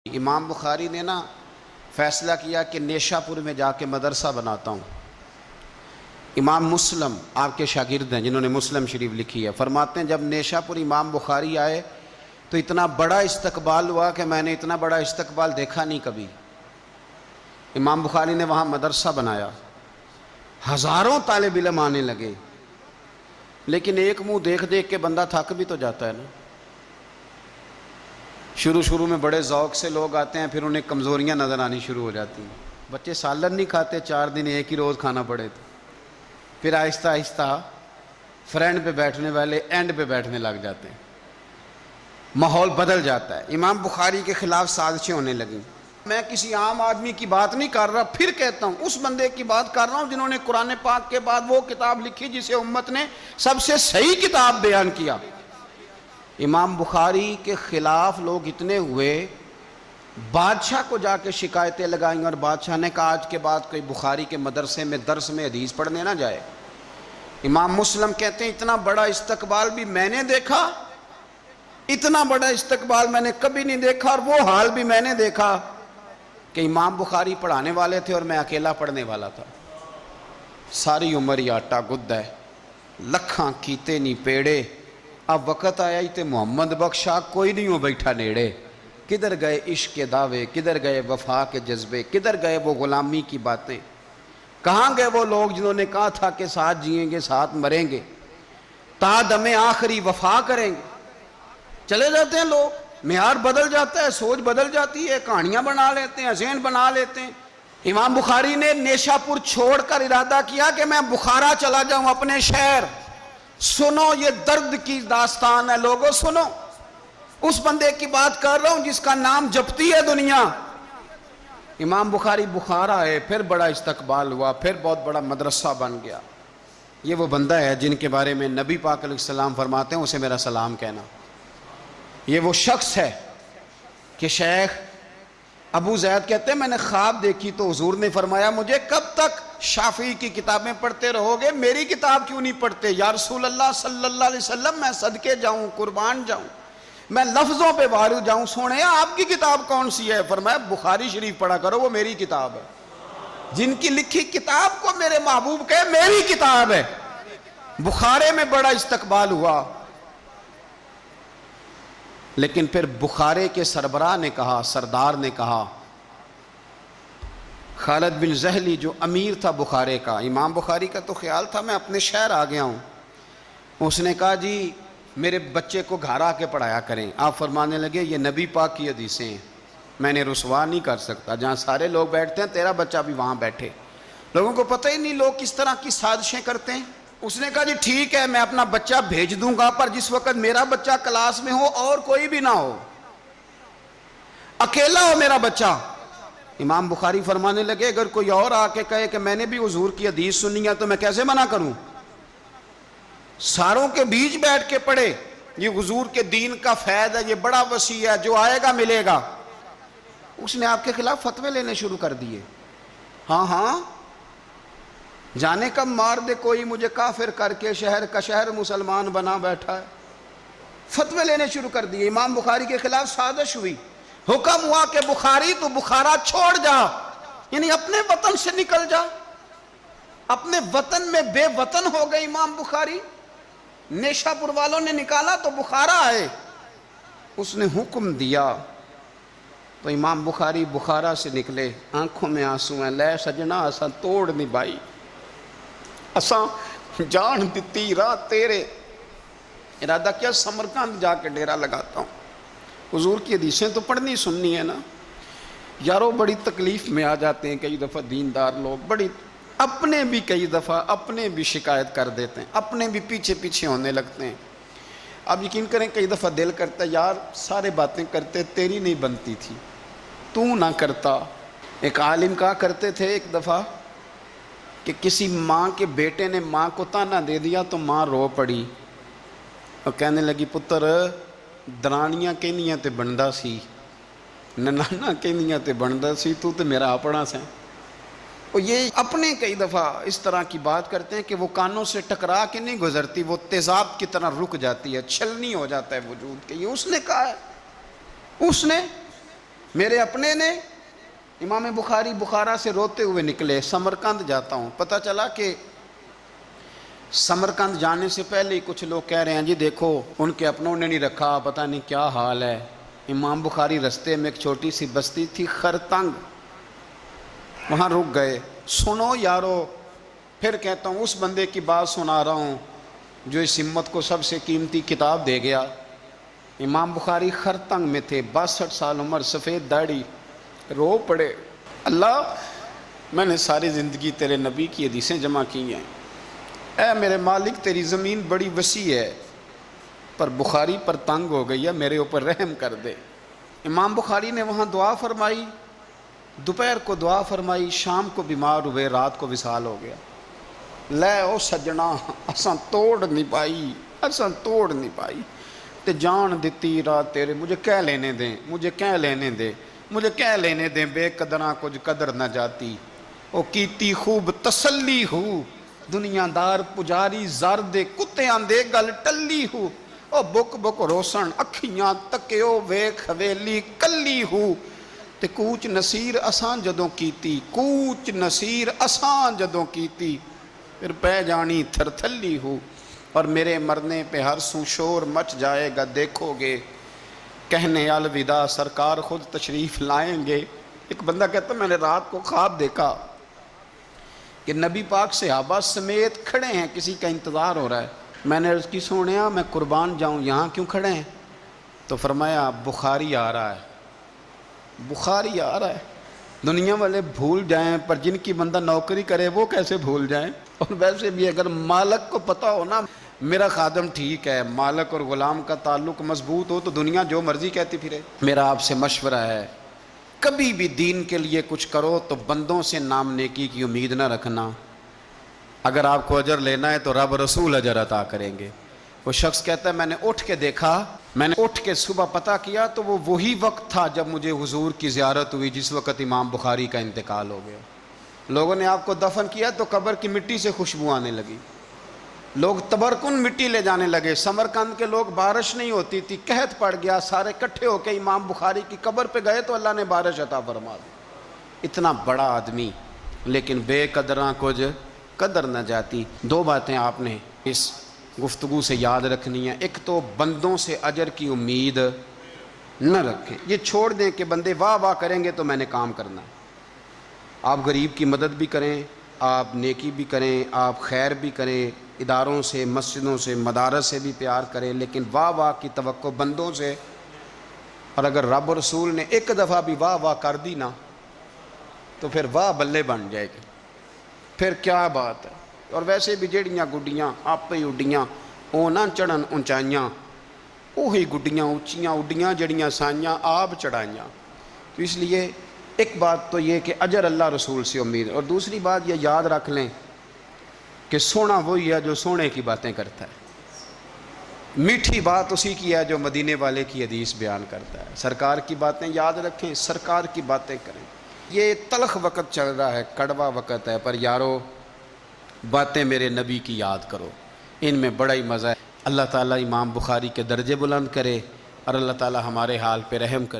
امام بخاری نے فیصلہ کیا کہ نیشا پور میں جا کے مدرسہ بناتا ہوں۔ امام مسلم آپ کے شاگرد ہیں جنہوں نے مسلم شریف لکھی ہے، فرماتے ہیں جب نیشا پور امام بخاری آئے تو اتنا بڑا استقبال ہوا کہ میں نے اتنا بڑا استقبال دیکھا نہیں کبھی۔ امام بخاری نے وہاں مدرسہ بنایا، ہزاروں طالب علم آنے لگے، لیکن ایک منہ دیکھ دیکھ کے بندہ تھک بھی تو جاتا ہے نا۔ شروع میں بڑے ذوق سے لوگ آتے ہیں، پھر انہیں کمزوریاں نظر آنی شروع ہو جاتی ہیں۔ بچے سالن نہیں کھاتے، 4 دن ایک ہی روز کھانا پڑے تو پھر آہستہ آہستہ فرینڈ پہ بیٹھنے والے اینڈ پہ بیٹھنے لگ جاتے ہیں، ماحول بدل جاتا ہے۔ امام بخاری کے خلاف سازشیں ہونے لگیں۔ میں کسی عام آدمی کی بات نہیں کر رہا، پھر کہتا ہوں اس بندے کی بات کر رہا ہوں جنہوں نے قرآن پاک کے بعد وہ کتاب لکھی جسے امت نے سب سے صحیح کتاب بیان کیا۔ امام بخاری کے خلاف لوگ اتنے ہوئے، بادشاہ کو جا کے شکایتیں لگائیں، اور بادشاہ نے کہا آج کے بعد کوئی بخاری کے مدرسے میں درس میں حدیث پڑھنے نہ جائے۔ امام مسلم کہتے ہیں اتنا بڑا استقبال بھی میں نے دیکھا، اتنا بڑا استقبال میں نے کبھی نہیں دیکھا، اور وہ حال بھی میں نے دیکھا کہ امام بخاری پڑھانے والے تھے اور میں اکیلا پڑھنے والا تھا۔ ساری عمر ہی آٹا گد ہے، لکھاں کیتے نہیں پیڑے، اب وقت آیا ہی تے محمد بخشا کوئی نہیں ہو بیٹھا نیڑے۔ کدھر گئے عشق کے دعوے، کدھر گئے وفا کے جذبے، کدھر گئے وہ غلامی کی باتیں، کہاں گئے وہ لوگ جنہوں نے کہا تھا کہ ساتھ جئیں گے ساتھ مریں گے، تا دم آخری وفا کریں گے۔ چلے جاتے ہیں لوگ، معیار بدل جاتا ہے، سوچ بدل جاتی ہے، کہانیاں بنا لیتے ہیں، ذہن بنا لیتے ہیں۔ امام بخاری نے نیشا پور چھوڑ کر ارادہ کیا کہ میں بخارا چلا جاؤں، اپنے شہر۔ سنو یہ درد کی داستان ہے لوگوں، سنو، اس بندے کی بات کر رہا ہوں جس کا نام جپتی ہے دنیا۔ امام بخاری بخارا ہے، پھر بڑا استقبال ہوا، پھر بہت بڑا مدرسہ بن گیا۔ یہ وہ بندہ ہے جن کے بارے میں نبی پاک علیہ السلام فرماتے ہیں اسے میرا سلام کہنا۔ یہ وہ شخص ہے کہ شیخ ابو زید کہتے ہیں میں نے خواب دیکھی تو حضور نے فرمایا مجھے کب تک شافعی کی کتابیں پڑھتے رہو گے، میری کتاب کیوں نہیں پڑھتے؟ یا رسول اللہ صلی اللہ علیہ وسلم میں صدقے جاؤں، قربان جاؤں، میں لفظوں پہ وارد جاؤں، سونے آپ کی کتاب کون سی ہے؟ فرمایا بخاری شریف پڑھا کرو، وہ میری کتاب ہے۔ جن کی لکھی کتاب کو میرے محبوب کہے میری کتاب ہے۔ بخارے میں بڑا استقبال ہوا، لیکن پھر بخارے کے سربراہ نے کہا، سردار نے کہا، خالد بن زہلی جو امیر تھا بخارے کا، امام بخاری کا تو خیال تھا میں اپنے شہر آ گیا ہوں، اس نے کہا جی میرے بچے کو گھر آ کے پڑھایا کریں۔ آپ فرمانے لگے یہ نبی پاک کی حدیثیں ہیں، میں نے رسوا نہیں کر سکتا، جہاں سارے لوگ بیٹھتے ہیں تیرا بچہ بھی وہاں بیٹھے۔ لوگوں کو پتہ ہی نہیں لوگ کس طرح کی سازشیں کرتے ہیں۔ اس نے کہا جی ٹھیک ہے میں اپنا بچہ بھیج دوں گا، پر جس وقت میرا بچہ کلاس میں ہو اور کوئی بھی نہ ہو، اکیلا ہو میرا بچہ۔ امام بخاری فرمانے لگے اگر کوئی اور آ کے کہے کہ میں نے بھی حضور کی حدیث سنی ہے تو میں کیسے منع کروں؟ ساروں کے بیچ بیٹھ کے پڑھے، یہ حضور کے دین کا فیض ہے، یہ بڑا وسیع ہے، جو آئے گا ملے گا۔ اس نے آپ کے خلاف فتوے لینے شروع کر دیے۔ ہاں جانے کب مار دے کوئی مجھے کافر کر کے، شہر کا شہر مسلمان بنا بیٹھا ہے۔ فتوے لینے شروع کر دیے، امام بخاری کے خلاف سازش ہوئی، حکم ہوا کہ بخاری تو بخارا چھوڑ جا، یعنی اپنے وطن سے نکل جا۔ اپنے وطن میں بے وطن ہو گئے امام بخاری، نیشا پور والوں نے نکالا تو بخارا آئے۔ اس نے حکم دیا تو امام بخاری بخارا سے نکلے، آنکھوں میں آنسو ہیں، لے سجنا اساں توڑ نہیں بائی، اساں جان دیتی رات تیرے، ارادہ کیا سمرقند جا کے ڈیرا لگاتا ہوں۔ حضور کی حدیثیں تو پڑھنی سننی ہے نا یارو، بڑی تکلیف میں آ جاتے ہیں کئی دفعہ دیندار لوگ، بڑی اپنے بھی کئی دفعہ اپنے بھی شکایت کر دیتے ہیں، اپنے بھی پیچھے پیچھے ہونے لگتے ہیں۔ اب یقین کریں کئی دفعہ دل کرتا ہے یار سارے باتیں کرتے تیری نہیں بنتی تھی، تو نہ کرتا۔ ایک عالم کہا کرتے تھے ایک دفعہ کہ کسی ماں کے بیٹے نے ماں کو تانا دے دیا تو ماں رو پڑی اور کہنے لگی پتر درانیاں کہنیاں تے بندا سی، ننانا کہنیاں تے بندا سی، تو تے میرا اپنا سے۔ اور یہ اپنے کئی دفعہ اس طرح کی بات کرتے ہیں کہ وہ کانوں سے ٹکرا کے نہیں گزرتی، وہ تیزاب کی طرح رک جاتی ہے، چھلنی ہو جاتا ہے وجود کے۔ یہ اس نے کہا ہے، اس نے میرے اپنے نے امام بخاری بخارا سے روتے ہوئے نکلے، سمرقند جاتا ہوں، پتہ چلا کہ سمرقند جانے سے پہلے ہی کچھ لوگ کہہ رہے ہیں جی دیکھو ان کے اپنوں نے نہیں رکھا، پتہ نہیں کیا حال ہے۔ امام بخاری رستے میں ایک چھوٹی سی بستی تھی خرتنگ، وہاں رک گئے۔ سنو یارو، پھر کہتا ہوں اس بندے کی بات سنا رہا ہوں جو اس امت کو سب سے قیمتی کتاب دے گیا۔ امام بخاری خرتنگ میں تھے، 62 سال عمر، سفید داڑھی، رو پڑے، اللہ میں نے ساری زندگی تیرے نبی کی حدیثیں جمع کی ہیں، اے میرے مالک تیری زمین بڑی وسیع ہے پر بخاری پر تنگ ہو گئی ہے، میرے اوپر رحم کر دے۔ امام بخاری نے وہاں دعا فرمائی، دوپہر کو دعا فرمائی، شام کو بیمار ہوئے، رات کو وصال ہو گیا۔ لے او سجنا اساں توڑ نہیں پائی تے جان دیتی رات تیرے، مجھے کہہ لینے دیں بے قدراں کچھ قدر نہ جاتی، او کیتی خوب تسلی ہو، دنیا دار پجاری زر دے کتیاں دے گل ٹلی ہو، او بک روسن اکھیاں تکیو ویکھ حویلی کلی ہو، تے کوچ نصیر اساں جدوں کیتی پھر پہ جانی تھرتھلی ہو، اور میرے مرنے پہ ہر سو شور مچ جائے گا، دیکھو گے کہنے الوداع سرکار خود تشریف لائیں گے۔ ایک بندہ کہتا میں نے رات کو خواب دیکھا کہ نبی پاک صحابہ سمیت کھڑے ہیں، کسی کا انتظار ہو رہا ہے۔ میں نے عرض کی سونیا میں قربان جاؤں، یہاں کیوں کھڑے ہیں؟ تو فرمایا بخاری آ رہا ہے۔ دنیا والے بھول جائیں پر جن کی بندہ نوکری کرے وہ کیسے بھول جائیں؟ اور ویسے بھی اگر مالک کو پتہ ہو نا میرا خادم ٹھیک ہے، مالک اور غلام کا تعلق مضبوط ہو تو دنیا جو مرضی کہتی پھرے۔ میرا آپ سے مشورہ ہے کبھی بھی دین کے لیے کچھ کرو تو بندوں سے نام نیکی کی امید نہ رکھنا، اگر آپ کو اجر لینا ہے تو رب رسول اجر عطا کریں گے۔ وہ شخص کہتا ہے میں نے اٹھ کے دیکھا، میں نے اٹھ کے صبح پتہ کیا تو وہ وہی وقت تھا جب مجھے حضور کی زیارت ہوئی جس وقت امام بخاری کا انتقال ہو گیا۔ لوگوں نے آپ کو دفن کیا تو قبر کی مٹی سے خوشبو آنے لگی، لوگ تبرکن مٹی لے جانے لگے۔ سمرقند کے لوگ بارش نہیں ہوتی تھی، قحط پڑ گیا، سارے کٹھے ہو کے امام بخاری کی قبر پہ گئے تو اللہ نے بارش عطا فرما دی۔ اتنا بڑا آدمی لیکن بے قدراں کچھ قدر نہ جاتی۔ دو باتیں آپ نے اس گفتگو سے یاد رکھنی ہیں، ایک تو بندوں سے اجر کی امید نہ رکھیں، یہ چھوڑ دیں کہ بندے واہ واہ کریں گے تو میں نے کام کرنا ہے۔ آپ غریب کی مدد بھی کریں، آپ نیکی بھی کریں، آپ خیر بھی کریں، اداروں سے، مسجدوں سے، مدارس سے بھی پیار کریں، لیکن واہ واہ کی توقع بندوں سے، اور اگر رب رسول نے ایک دفعہ بھی واہ واہ کر دی نا تو پھر واہ بلے بن جائے گی، پھر کیا بات ہے۔ اور ویسے بھی جڑیاں گڈیاں آپ ہی اڈیاں او نہ چڑھن اونچائیاں، وہی گڈیاں اونچیاں اڈیاں جڑیاں سائیاں آپ چڑھائیاں۔ تو اس لیے ایک بات تو یہ کہ اجر اللہ رسول سے امید، اور دوسری بات یہ یاد رکھ لیں کہ سونا وہی ہے جو سونے کی باتیں کرتا ہے، میٹھی بات اسی کی ہے جو مدینے والے کی حدیث بیان کرتا ہے۔ سرکار کی باتیں یاد رکھیں، سرکار کی باتیں کریں۔ یہ تلخ وقت چل رہا ہے، کڑوا وقت ہے، پر یارو باتیں میرے نبی کی یاد کرو، ان میں بڑا ہی مزہ ہے۔ اللہ تعالیٰ امام بخاری کے درجے بلند کرے اور اللہ تعالیٰ ہمارے حال پہ رحم کرے۔